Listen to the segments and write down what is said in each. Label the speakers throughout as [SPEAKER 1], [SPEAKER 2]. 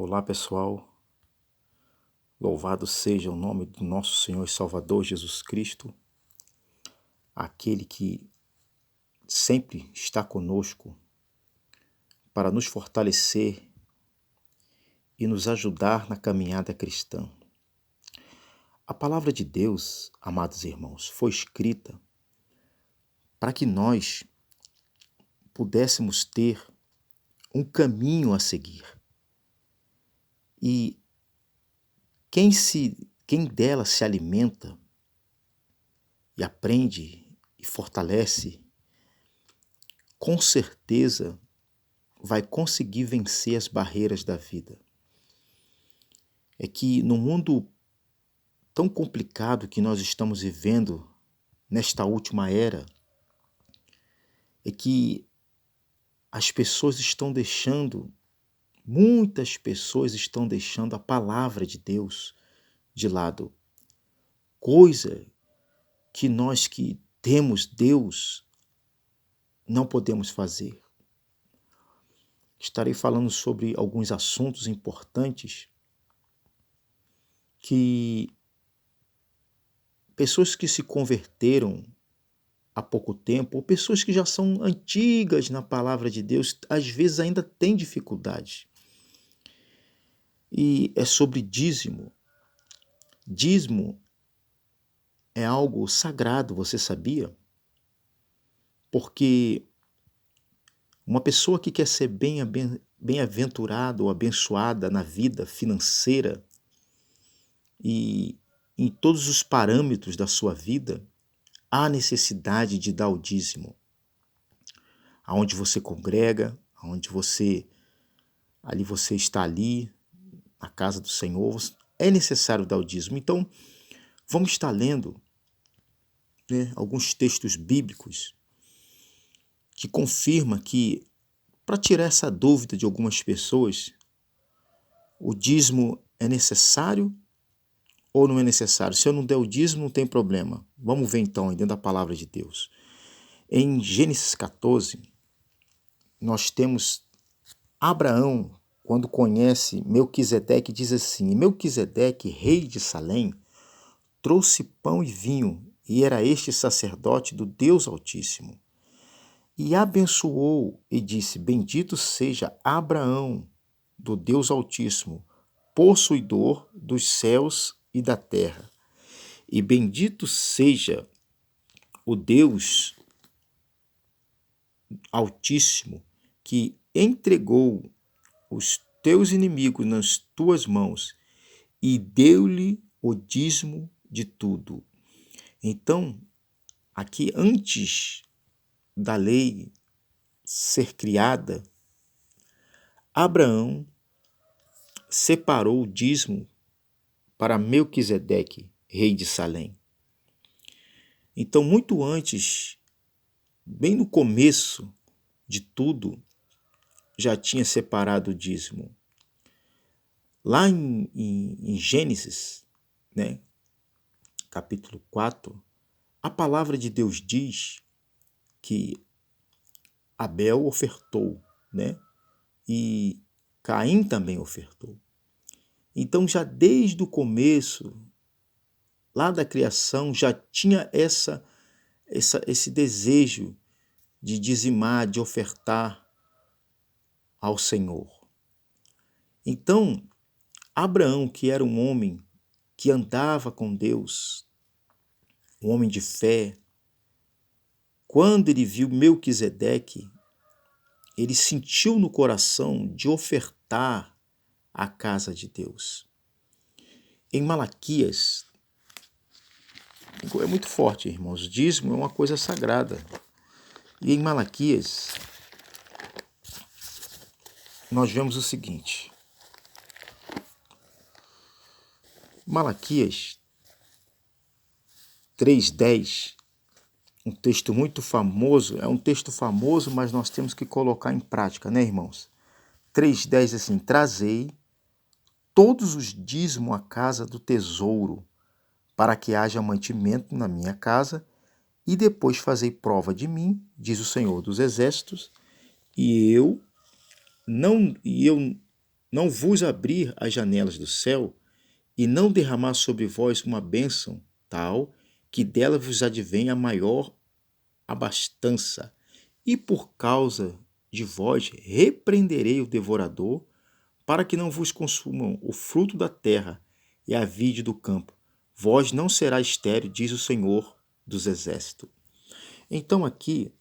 [SPEAKER 1] Olá pessoal, louvado seja o nome do nosso Senhor e Salvador Jesus Cristo, aquele que sempre está conosco para nos fortalecer e nos ajudar na caminhada cristã. A palavra de Deus, amados irmãos, foi escrita para que nós pudéssemos ter um caminho a seguir. E quem dela se alimenta e aprende e fortalece, com certeza vai conseguir vencer as barreiras da vida. É que no mundo tão complicado que nós estamos vivendo nesta última era, é que muitas pessoas estão deixando a palavra de Deus de lado. Coisa que nós que temos Deus não podemos fazer. Estarei falando sobre alguns assuntos importantes que pessoas que se converteram há pouco tempo, ou pessoas que já são antigas na palavra de Deus, às vezes ainda têm dificuldade. E é sobre dízimo. Dízimo é algo sagrado, você sabia? Porque uma pessoa que quer ser bem-aventurada ou abençoada na vida financeira e em todos os parâmetros da sua vida, há necessidade de dar o dízimo. Aonde você congrega, aonde você está ali, na casa do Senhor, é necessário dar o dízimo. Então, vamos estar lendo, alguns textos bíblicos que confirma que, para tirar essa dúvida de algumas pessoas, o dízimo é necessário ou não é necessário? Se eu não der o dízimo, não tem problema. Vamos ver então, dentro da palavra de Deus. Em Gênesis 14, nós temos Abraão, quando conhece Melquisedeque, diz assim: Melquisedeque, rei de Salém, trouxe pão e vinho, e era este sacerdote do Deus Altíssimo. E abençoou e disse: Bendito seja Abraão, do Deus Altíssimo, possuidor dos céus e da terra. E bendito seja o Deus Altíssimo, que entregou os teus inimigos nas tuas mãos e deu-lhe o dízimo de tudo. Então, aqui antes da lei ser criada, Abraão separou o dízimo para Melquisedeque, rei de Salém. Então, muito antes, bem no começo de tudo, já tinha separado o dízimo. Lá em Gênesis, capítulo 4, a palavra de Deus diz que Abel ofertou, e Caim também ofertou. Então, já desde o começo, lá da criação, já tinha esse desejo de dizimar, de ofertar ao Senhor. Então, Abraão, que era um homem que andava com Deus, um homem de fé, quando ele viu Melquisedeque, ele sentiu no coração de ofertar à casa de Deus. Em Malaquias, é muito forte, irmãos, o dízimo é uma coisa sagrada. E em Malaquias, nós vemos o seguinte: Malaquias 3:10, um texto muito famoso, é um texto famoso, mas nós temos que colocar em prática, irmãos? 3:10 assim: trazei todos os dízimos à casa do tesouro, para que haja mantimento na minha casa, e depois fazei prova de mim, diz o Senhor dos Exércitos, e eu não vos abrir as janelas do céu e não derramar sobre vós uma bênção tal que dela vos advenha a maior abastança. E por causa de vós repreenderei o devorador, para que não vos consumam o fruto da terra e a vide do campo. Vós não será estéril, diz o Senhor dos Exércitos. Então aqui,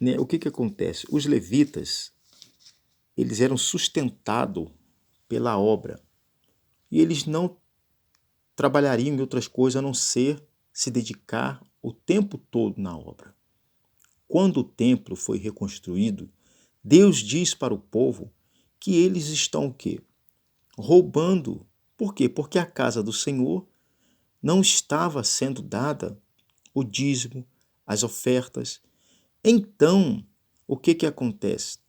[SPEAKER 1] né, o que acontece? Os levitas, eles eram sustentados pela obra e eles não trabalhariam em outras coisas a não ser se dedicar o tempo todo na obra. Quando o templo foi reconstruído, Deus diz para o povo que eles estão o quê? Roubando. Por quê? Porque a casa do Senhor não estava sendo dada o dízimo, as ofertas. Então, o que acontece?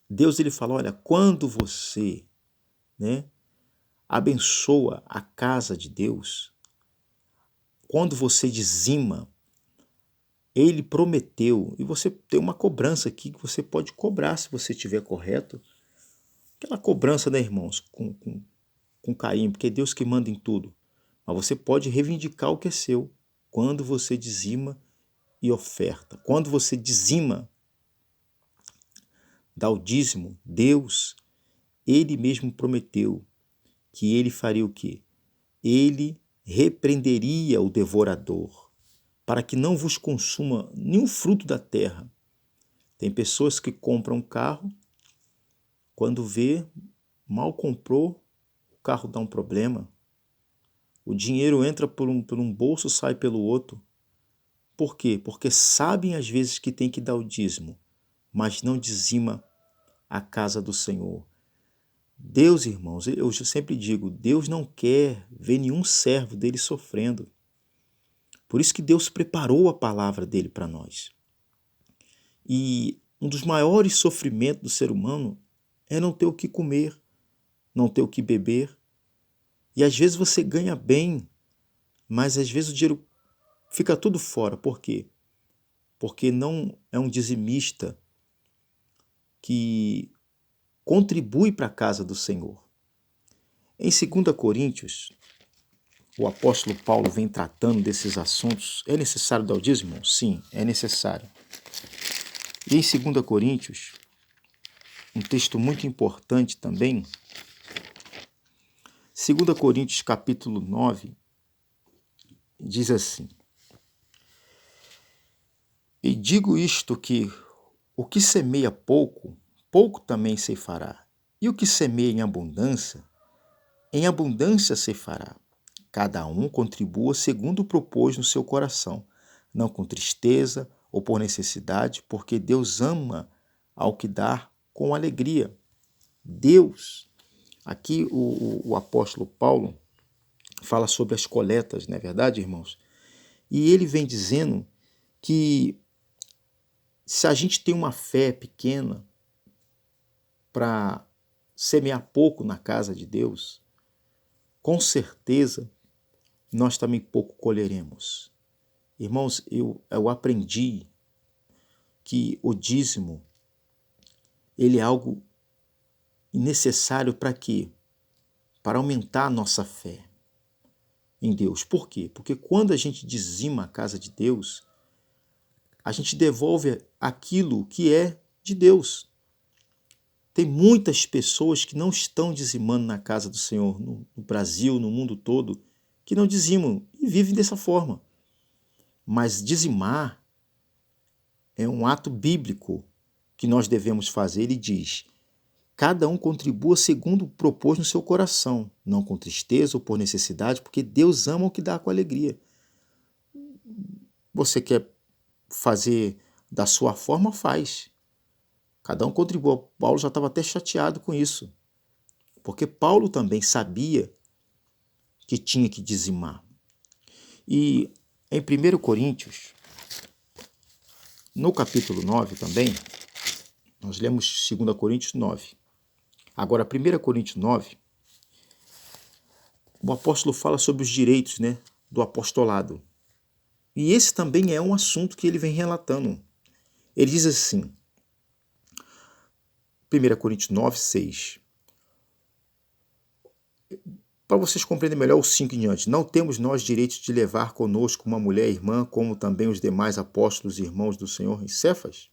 [SPEAKER 1] Deus ele fala, olha, quando você, né, abençoa a casa de Deus, quando você dizima, ele prometeu, e você tem uma cobrança aqui que você pode cobrar se você estiver correto. Aquela cobrança, né, irmãos, com carinho, porque é Deus que manda em tudo. Mas você pode reivindicar o que é seu quando você dizima e oferta. Quando você dizima, dá o dízimo, Deus, ele mesmo prometeu que ele faria o quê? Ele repreenderia o devorador, para que não vos consuma nenhum fruto da terra. Tem pessoas que compram um carro, quando vê, mal comprou, o carro dá um problema. O dinheiro entra por um bolso, sai pelo outro. Por quê? Porque sabem às vezes que tem que dar o dízimo, mas não dizima a casa do Senhor. Deus, irmãos, eu sempre digo, Deus não quer ver nenhum servo dele sofrendo. Por isso que Deus preparou a palavra dele para nós. E um dos maiores sofrimentos do ser humano é não ter o que comer, não ter o que beber. E às vezes você ganha bem, mas às vezes o dinheiro fica tudo fora. Por quê? Porque não é um dizimista que contribui para a casa do Senhor. Em 2 Coríntios, o apóstolo Paulo vem tratando desses assuntos. É necessário dar o dízimo? Sim, é necessário. E em 2 Coríntios, um texto muito importante também, 2 Coríntios capítulo 9, diz assim: E digo isto que o que semeia pouco, pouco também ceifará. E o que semeia em abundância ceifará. Cada um contribua segundo propôs no seu coração, não com tristeza ou por necessidade, porque Deus ama ao que dá com alegria. Deus, aqui o apóstolo Paulo fala sobre as coletas, não é verdade, irmãos? E ele vem dizendo que se a gente tem uma fé pequena para semear pouco na casa de Deus, com certeza nós também pouco colheremos. Irmãos, eu aprendi que o dízimo ele é algo necessário para quê? Para aumentar a nossa fé em Deus. Por quê? Porque quando a gente dizima a casa de Deus, a gente devolve aquilo que é de Deus. Tem muitas pessoas que não estão dizimando na casa do Senhor, no Brasil, no mundo todo, que não dizimam e vivem dessa forma. Mas dizimar é um ato bíblico que nós devemos fazer. Ele diz: cada um contribua segundo propôs no seu coração, não com tristeza ou por necessidade, porque Deus ama o que dá com alegria. Você quer fazer da sua forma, faz. Cada um contribua. Paulo já estava até chateado com isso, porque Paulo também sabia que tinha que dizimar. E em 1 Coríntios, no capítulo 9 também, nós lemos 2 Coríntios 9. Agora, 1 Coríntios 9, o apóstolo fala sobre os direitos, né, do apostolado. E esse também é um assunto que ele vem relatando. Ele diz assim: 1 Coríntios 9, 6. Para vocês compreenderem melhor o 5 em diante. Não temos nós direito de levar conosco uma mulher irmã, como também os demais apóstolos e irmãos do Senhor em Cefas?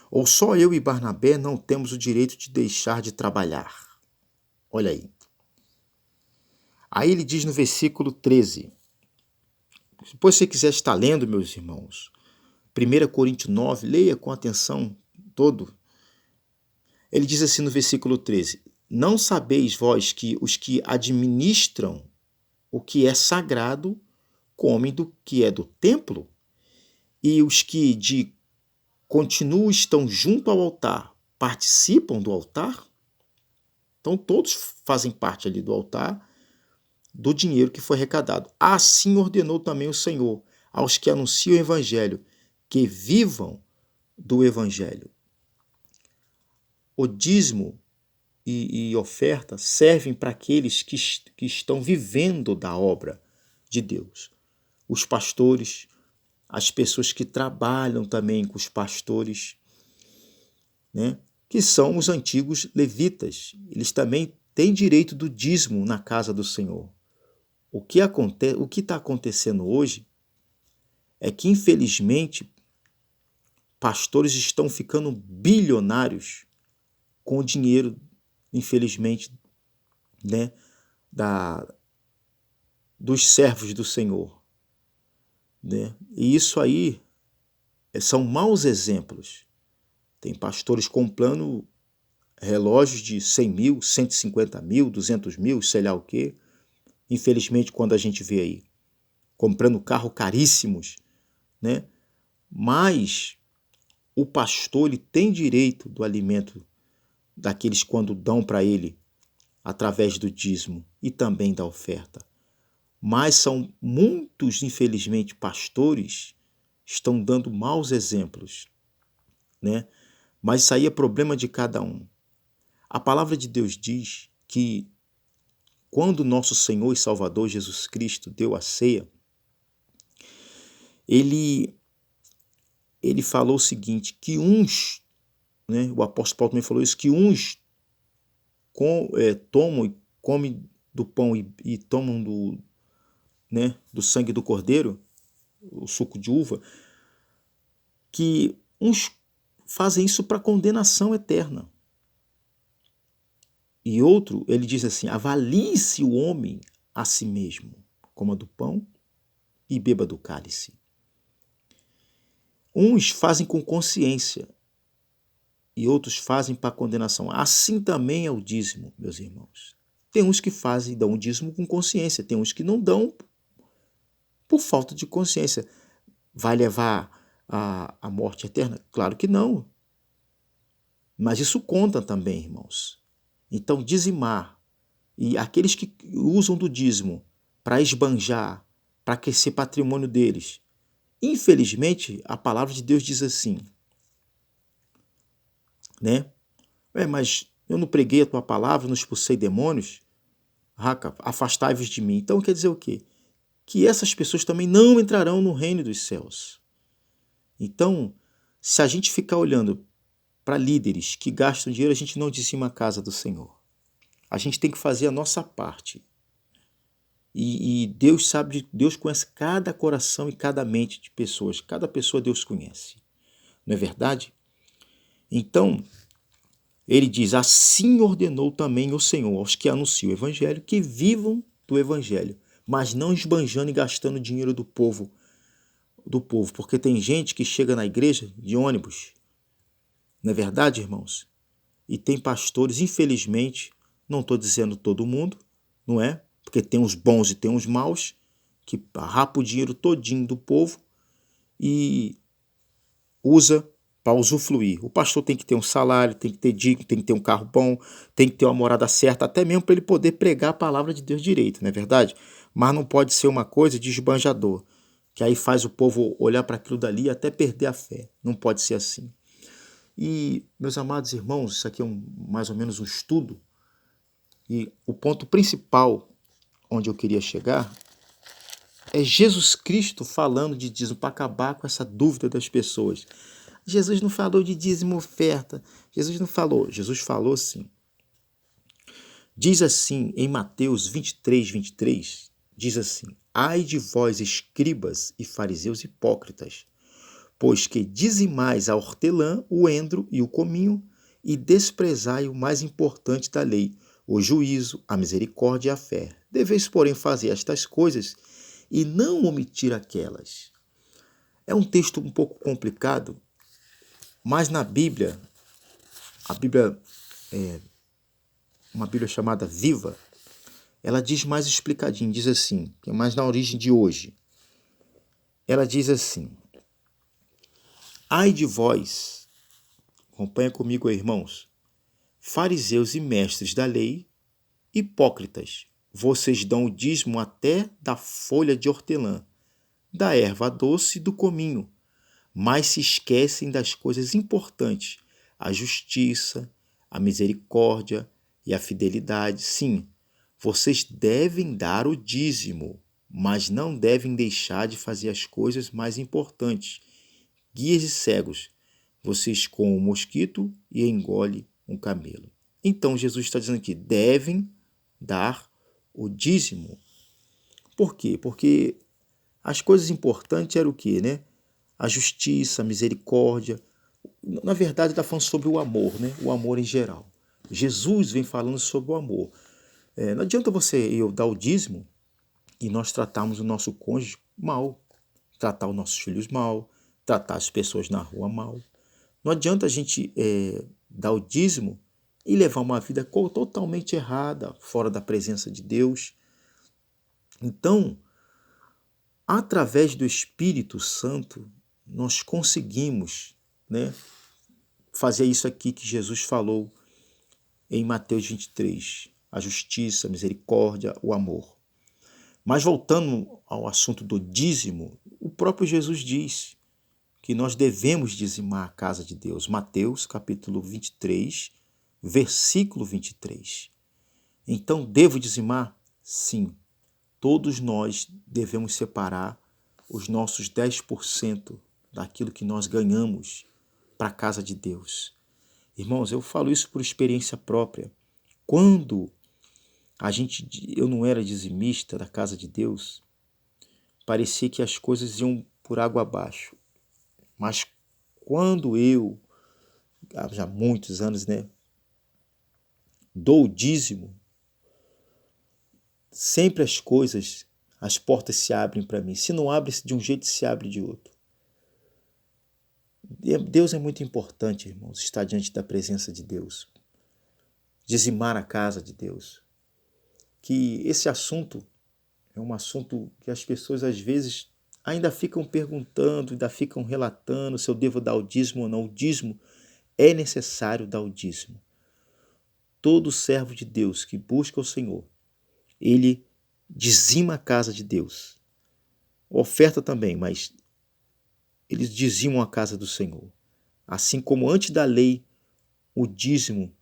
[SPEAKER 1] Ou só eu e Barnabé não temos o direito de deixar de trabalhar? Olha aí. Aí ele diz no versículo 13. Depois, se você quiser estar lendo, meus irmãos, 1 Coríntios 9, leia com atenção todo. Ele diz assim no versículo 13: Não sabeis vós que os que administram o que é sagrado comem do que é do templo? E os que de continuo estão junto ao altar participam do altar? Então todos fazem parte ali do altar, do dinheiro que foi arrecadado. Assim ordenou também o Senhor aos que anunciam o evangelho, que vivam do evangelho. O dízimo e oferta servem para aqueles que estão vivendo da obra de Deus. Os pastores, as pessoas que trabalham também com os pastores, né? Que são os antigos levitas. Eles também têm direito do dízimo na casa do Senhor. O que está acontecendo hoje é que, infelizmente, pastores estão ficando bilionários com o dinheiro, infelizmente, né, dos servos do Senhor. Né? E isso aí são maus exemplos. Tem pastores comprando relógios de 100 mil, 150 mil, 200 mil, sei lá o quê. Infelizmente, quando a gente vê aí, comprando carros caríssimos, né? Mas o pastor ele tem direito do alimento daqueles quando dão para ele através do dízimo e também da oferta. Mas são muitos, infelizmente, pastores estão dando maus exemplos, né? Mas isso aí é problema de cada um. A palavra de Deus diz que quando nosso Senhor e Salvador Jesus Cristo deu a ceia, ele falou o seguinte, que uns, né, o apóstolo Paulo também falou isso, que uns tomam e comem do pão e tomam do sangue do cordeiro, o suco de uva, que uns fazem isso para condenação eterna. E outro, ele diz assim, avalie-se o homem a si mesmo, coma do pão e beba do cálice. Uns fazem com consciência e outros fazem para condenação. Assim também é o dízimo, meus irmãos. Tem uns que fazem e dão o dízimo com consciência, tem uns que não dão por falta de consciência. Vai levar à morte eterna? Claro que não. Mas isso conta também, irmãos. Então, dizimar, e aqueles que usam do dízimo para esbanjar, para aquecer patrimônio deles, infelizmente, a palavra de Deus diz assim, né? Mas eu não preguei a tua palavra, não expulsei demônios, afastai-vos de mim. Então quer dizer o quê? Que essas pessoas também não entrarão no reino dos céus. Então, se a gente ficar olhando para líderes que gastam dinheiro, a gente não dizima a casa do Senhor. A gente tem que fazer a nossa parte. E Deus sabe, Deus conhece cada coração e cada mente de pessoas. Cada pessoa Deus conhece. Não é verdade? Então, ele diz, assim ordenou também o Senhor aos que anunciam o evangelho, que vivam do evangelho, mas não esbanjando e gastando dinheiro do povo. Porque tem gente que chega na igreja de ônibus. Não é verdade, irmãos? E tem pastores, infelizmente, não estou dizendo todo mundo, não é? Porque tem uns bons e tem uns maus, que rapa o dinheiro todinho do povo e usa para usufruir. O pastor tem que ter um salário, tem que ter digno, tem que ter um carro bom, tem que ter uma morada certa, até mesmo para ele poder pregar a palavra de Deus direito, não é verdade? Mas não pode ser uma coisa de esbanjador, que aí faz o povo olhar para aquilo dali e até perder a fé. Não pode ser assim. E, meus amados irmãos, isso aqui é mais ou menos um estudo, e o ponto principal onde eu queria chegar é Jesus Cristo falando de dízimo para acabar com essa dúvida das pessoas. Jesus não falou de dízimo e oferta. Jesus não falou. Jesus falou sim. Diz assim em Mateus 23, diz assim: Ai de vós, escribas e fariseus hipócritas, pois que dizimais a hortelã, o endro e o cominho, e desprezai o mais importante da lei, o juízo, a misericórdia e a fé. Deveis, porém, fazer estas coisas e não omitir aquelas. É um texto um pouco complicado, mas na Bíblia, a Bíblia é uma Bíblia chamada Viva, ela diz mais explicadinho, diz assim, que é mais na origem de hoje. Ela diz assim: Ai de vós, acompanha comigo aí, irmãos, fariseus e mestres da lei, hipócritas, vocês dão o dízimo até da folha de hortelã, da erva doce e do cominho, mas se esquecem das coisas importantes, a justiça, a misericórdia e a fidelidade. Sim, vocês devem dar o dízimo, mas não devem deixar de fazer as coisas mais importantes. Guias e cegos, vocês comem um mosquito e engolem um camelo. Então Jesus está dizendo aqui, devem dar o dízimo. Por quê? Porque as coisas importantes eram o quê, né? A justiça, a misericórdia. Na verdade, está falando sobre o amor, né? O amor em geral. Jesus vem falando sobre o amor. Não adianta você e eu dar o dízimo e nós tratarmos o nosso cônjuge mal, tratar os nossos filhos mal, tratar as pessoas na rua mal. Não adianta a gente dar o dízimo e levar uma vida totalmente errada, fora da presença de Deus. Então, através do Espírito Santo, nós conseguimos, né, fazer isso aqui que Jesus falou em Mateus 23, a justiça, a misericórdia, o amor. Mas voltando ao assunto do dízimo, o próprio Jesus diz que nós devemos dizimar a casa de Deus. Mateus capítulo 23, versículo 23. Então, devo dizimar? Sim. Todos nós devemos separar os nossos 10% daquilo que nós ganhamos para a casa de Deus. Irmãos, eu falo isso por experiência própria. Quando eu não era dizimista da casa de Deus, parecia que as coisas iam por água abaixo. Mas quando eu, há já muitos anos, né, dou o dízimo, sempre as portas se abrem para mim. Se não abre de um jeito, se abre de outro. Deus é muito importante, irmãos, estar diante da presença de Deus. Dizimar a casa de Deus. Que esse assunto é um assunto que as pessoas às vezes ainda ficam perguntando, ainda ficam relatando se eu devo dar o dízimo ou não. O dízimo é necessário dar o dízimo. Todo servo de Deus que busca o Senhor, ele dizima a casa de Deus. Oferta também, mas eles dizimam a casa do Senhor. Assim como antes da lei, o dízimo,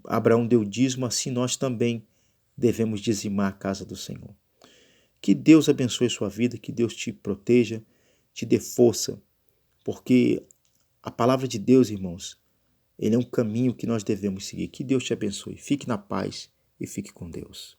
[SPEAKER 1] Abraão deu dízimo, assim nós também devemos dizimar a casa do Senhor. Que Deus abençoe a sua vida, que Deus te proteja, te dê força, porque a palavra de Deus, irmãos, ele é um caminho que nós devemos seguir. Que Deus te abençoe. Fique na paz e fique com Deus.